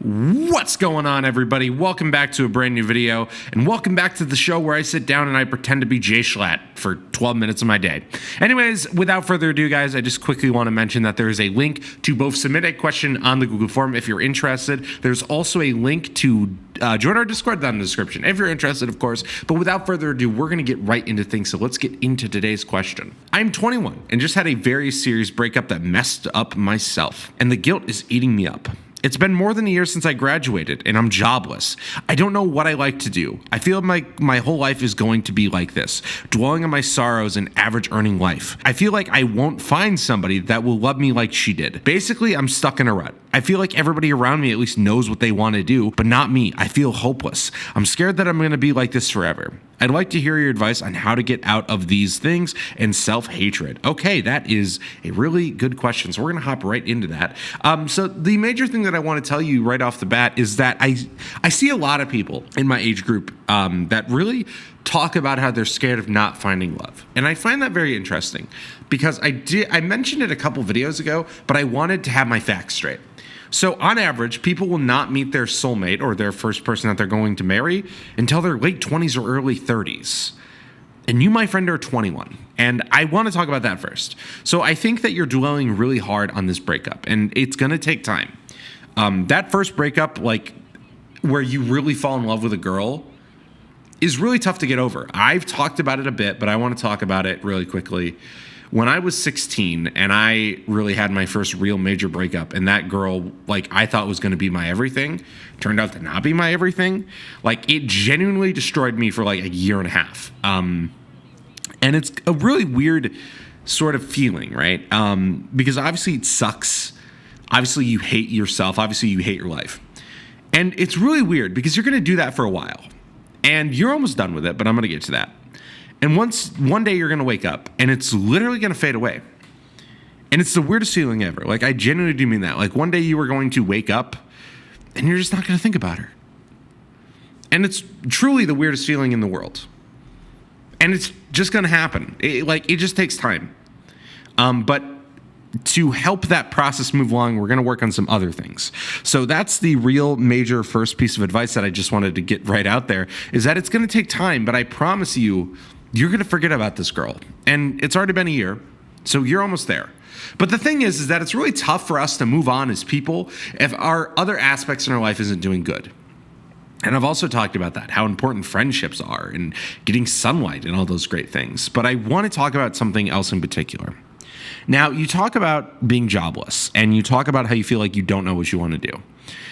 What's going on, everybody? Welcome back to a brand new video, and welcome back to the show where I sit down and I pretend to be Jay Schlatt for 12 minutes of my day. Anyways, without further ado, guys, I just quickly want to mention that there is a link to both submit a question on the Google form if you're interested. There's also a link to join our Discord down in the description if you're interested, of course. But without further ado, we're going to get right into things. So let's get into today's question. I'm 21 and just had a very serious breakup that messed up myself, and the guilt is eating me up. It's been more than a year since I graduated, and I'm jobless. I don't know what I like to do. I feel like my whole life is going to be like this, dwelling on my sorrows and average earning life. I feel like I won't find somebody that will love me like she did. Basically, I'm stuck in a rut. I feel like everybody around me at least knows what they want to do, but not me. I feel hopeless. I'm scared that I'm going to be like this forever. I'd like to hear your advice on how to get out of these things and self-hatred. Okay, that is a really good question. So we're going to hop right into that. So the major thing that I want to tell you right off the bat is that I see a lot of people in my age group that really talk about how they're scared of not finding love. And I find that very interesting because I mentioned it a couple videos ago, but I wanted to have my facts straight. So on average, people will not meet their soulmate or their first person that they're going to marry until their late 20s or early 30s. And you, my friend, are 21. And I want to talk about that first. So I think that you're dwelling really hard on this breakup, and it's going to take time. That first breakup, like where you really fall in love with a girl, is really tough to get over. I've talked about it a bit, but I want to talk about it really quickly. When I was 16 and I really had my first real major breakup, and that girl, like, I thought was going to be my everything, turned out to not be my everything. Like, it genuinely destroyed me for like a year and a half. And it's a really weird sort of feeling, right? Because obviously it sucks. Obviously you hate yourself. Obviously you hate your life. And it's really weird because you're going to do that for a while. And you're almost done with it, but I'm going to get to that. And one day you're going to wake up and it's literally going to fade away. And it's the weirdest feeling ever. Like, I genuinely do mean that. Like, one day you are going to wake up and you're just not going to think about her. And it's truly the weirdest feeling in the world. And it's just going to happen. It just takes time. But to help that process move along, we're going to work on some other things. So that's the real major first piece of advice that I just wanted to get right out there, is that it's going to take time, but I promise you, you're going to forget about this girl. And it's already been a year, so you're almost there. But the thing is that it's really tough for us to move on as people if our other aspects in our life isn't doing good. And I've also talked about that, how important friendships are and getting sunlight and all those great things. But I want to talk about something else in particular. Now, you talk about being jobless, and you talk about how you feel like you don't know what you want to do.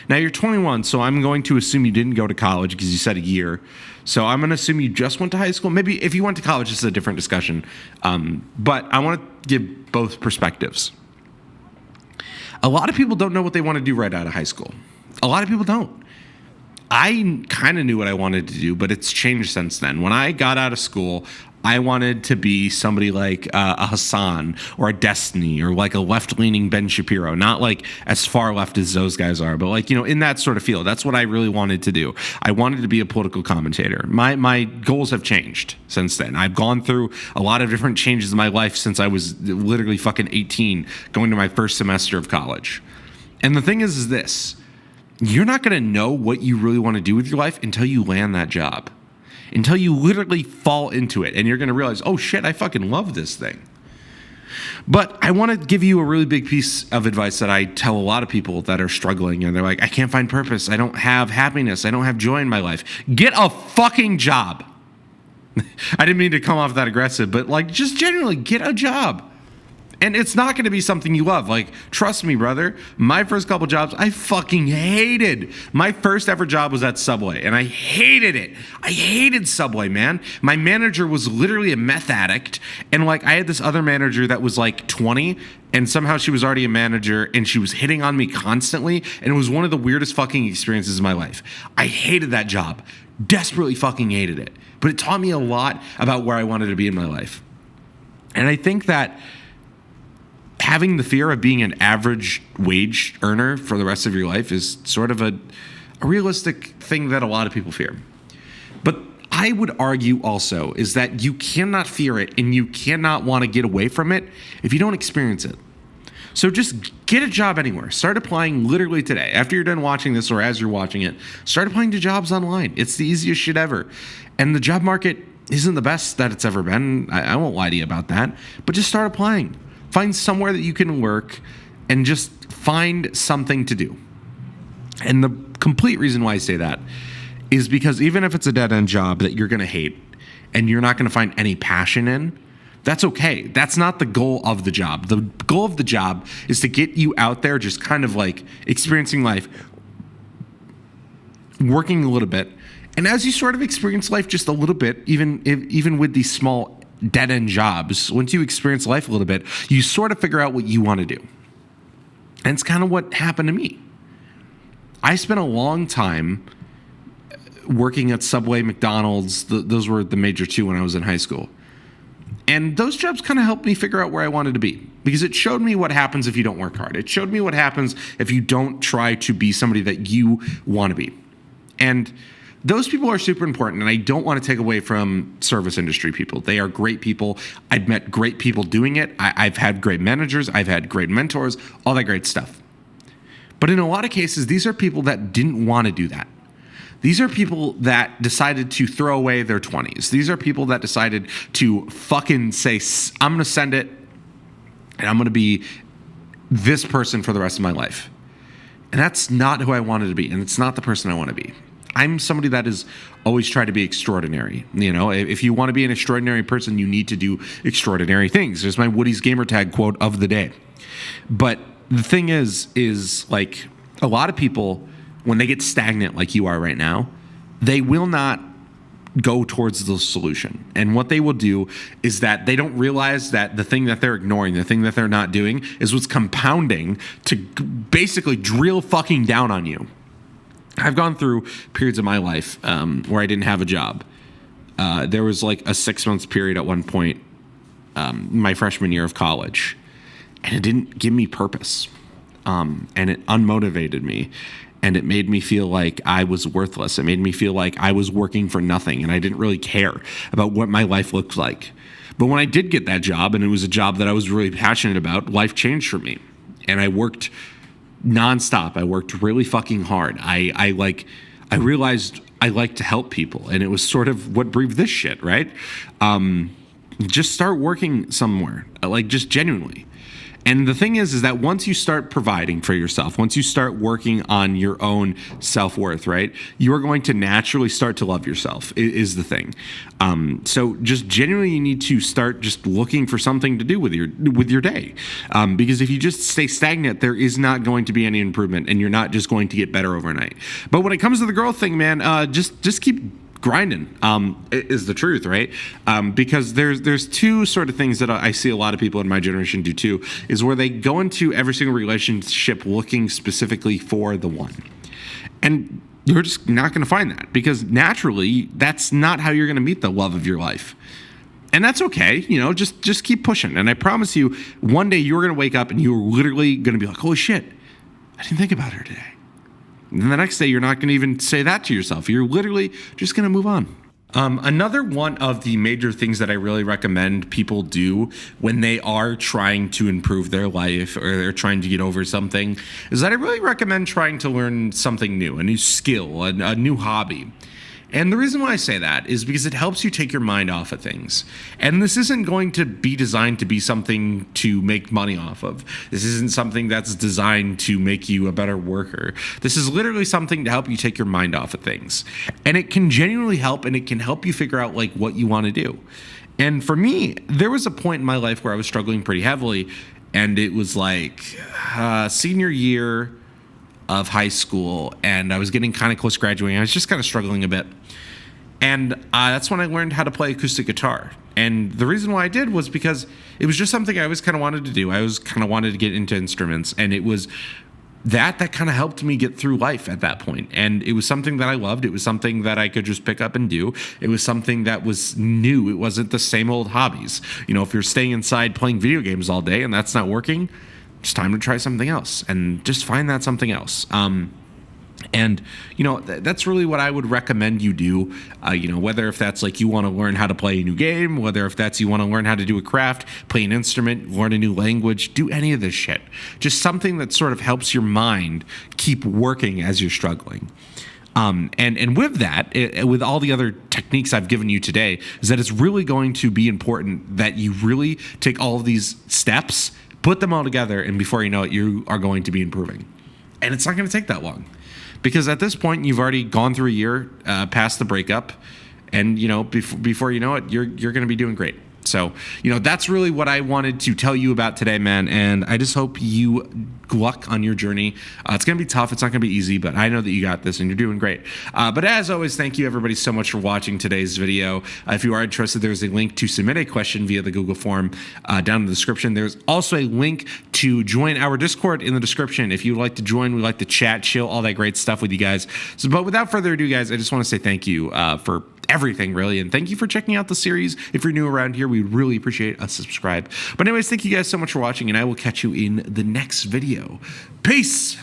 Now, you're 21, so I'm going to assume you didn't go to college because you said a year. So I'm going to assume you just went to high school. Maybe if you went to college, this is a different discussion. But I want to give both perspectives. A lot of people don't know what they want to do right out of high school. A lot of people don't. I kind of knew what I wanted to do, but it's changed since then. When I got out of school, I wanted to be somebody like a Hassan or a Destiny or like a left-leaning Ben Shapiro. Not like as far left as those guys are, but like, you know, in that sort of field. That's what I really wanted to do. I wanted to be a political commentator. My goals have changed since then. I've gone through a lot of different changes in my life since I was literally fucking 18, going to my first semester of college. And the thing is this. You're not going to know what you really want to do with your life until you land that job. Until you literally fall into it and you're going to realize, oh shit, I fucking love this thing. But I want to give you a really big piece of advice that I tell a lot of people that are struggling and they're like, I can't find purpose. I don't have happiness. I don't have joy in my life. Get a fucking job. I didn't mean to come off that aggressive, but like, just generally get a job. And it's not going to be something you love. Like, trust me, brother, my first couple jobs, I fucking hated. My first ever job was at Subway, and I hated it. I hated Subway, man. My manager was literally a meth addict, and, like, I had this other manager that was, like, 20, and somehow she was already a manager, and she was hitting on me constantly, and it was one of the weirdest fucking experiences of my life. I hated that job. Desperately fucking hated it. But it taught me a lot about where I wanted to be in my life. And I think that having the fear of being an average wage earner for the rest of your life is sort of a realistic thing that a lot of people fear. But I would argue also is that you cannot fear it and you cannot want to get away from it if you don't experience it. So just get a job anywhere. Start applying literally today. After you're done watching this or as you're watching it, start applying to jobs online. It's the easiest shit ever. And the job market isn't the best that it's ever been. I won't lie to you about that. But just start applying. Find somewhere that you can work and just find something to do. And the complete reason why I say that is because even if it's a dead-end job that you're going to hate and you're not going to find any passion in, that's okay. That's not the goal of the job. The goal of the job is to get you out there just kind of like experiencing life, working a little bit. And as you sort of experience life just a little bit, even with these small dead-end jobs, once you experience life a little bit, you sort of figure out what you want to do. And it's kind of what happened to me. I spent a long time working at Subway, McDonald's. Those were the major two when I was in high school. And those jobs kind of helped me figure out where I wanted to be, because it showed me what happens if you don't work hard. It showed me what happens if you don't try to be somebody that you want to be. And those people are super important, and I don't want to take away from service industry people. They are great people. I've met great people doing it. I've had great managers. I've had great mentors, all that great stuff. But in a lot of cases, these are people that didn't want to do that. These are people that decided to throw away their 20s. These are people that decided to fucking say, I'm going to send it and I'm going to be this person for the rest of my life. And that's not who I wanted to be. And it's not the person I want to be. I'm somebody that is always tried to be extraordinary. You know, if you want to be an extraordinary person, you need to do extraordinary things. There's my Woody's Gamertag quote of the day. But the thing is like a lot of people, when they get stagnant like you are right now, they will not go towards the solution. And what they will do is that they don't realize that the thing that they're ignoring, the thing that they're not doing, is what's compounding to basically drill fucking down on you. I've gone through periods of my life where I didn't have a job. There was like a 6-month period at one point, my freshman year of college, and it didn't give me purpose. And it unmotivated me. And it made me feel like I was worthless. It made me feel like I was working for nothing, and I didn't really care about what my life looked like. But when I did get that job, and it was a job that I was really passionate about, life changed for me. And I worked nonstop. I worked really fucking hard. I realized I like to help people, and it was sort of what breathed this shit, right? Just start working somewhere, like just genuinely. And the thing is that once you start providing for yourself, once you start working on your own self-worth, right, you are going to naturally start to love yourself, is the thing. So just genuinely, you need to start just looking for something to do with your day. Because if you just stay stagnant, there is not going to be any improvement, and you're not just going to get better overnight. But when it comes to the girl thing, man, just keep grinding, is the truth, right? Because there's two sort of things that I see a lot of people in my generation do too, is where they go into every single relationship looking specifically for the one. And you're just not going to find that, because naturally that's not how you're going to meet the love of your life. And that's okay, you know, just keep pushing. And I promise you, one day you're going to wake up and you're literally going to be like, holy shit, I didn't think about her today. And then the next day, you're not going to even say that to yourself. You're literally just going to move on. Another one of the major things that I really recommend people do when they are trying to improve their life or they're trying to get over something is that I really recommend trying to learn something new, a new skill, a new hobby. And the reason why I say that is because it helps you take your mind off of things. And this isn't going to be designed to be something to make money off of. This isn't something that's designed to make you a better worker. This is literally something to help you take your mind off of things. And it can genuinely help, and it can help you figure out like what you want to do. And for me, there was a point in my life where I was struggling pretty heavily, and it was like senior year of high school, and I was getting kind of close to graduating. I was just kind of struggling a bit. And that's when I learned how to play acoustic guitar. And the reason why I did was because it was just something I always kind of wanted to do. I always kind of wanted to get into instruments. And it was that kind of helped me get through life at that point. And it was something that I loved. It was something that I could just pick up and do. It was something that was new. It wasn't the same old hobbies. You know, if you're staying inside playing video games all day and that's not working, it's time to try something else, and just find that something else. And, that's really what I would recommend you do, whether if that's like you want to learn how to play a new game, whether if that's you want to learn how to do a craft, play an instrument, learn a new language, do any of this shit. Just something that sort of helps your mind keep working as you're struggling. And with that, with all the other techniques I've given you today, is that it's really going to be important that you really take all of these steps, put them all together, and before you know it, you are going to be improving. And it's not going to take that long. Because at this point, you've already gone through a year past the breakup, and before you know it, you're going to be doing great. So, that's really what I wanted to tell you about today, man. And I just hope you luck on your journey. It's going to be tough. It's not going to be easy, but I know that you got this and you're doing great. But as always, thank you everybody so much for watching today's video. If you are interested, there's a link to submit a question via the Google form down in the description. There's also a link to join our Discord in the description. If you'd like to join, we like to chat, chill, all that great stuff with you guys. But without further ado, guys, I just want to say thank you for everything, really, and thank you for checking out the series. If you're new around here, we'd really appreciate a subscribe. But anyways, thank you guys so much for watching, and I will catch you in the next video. Peace.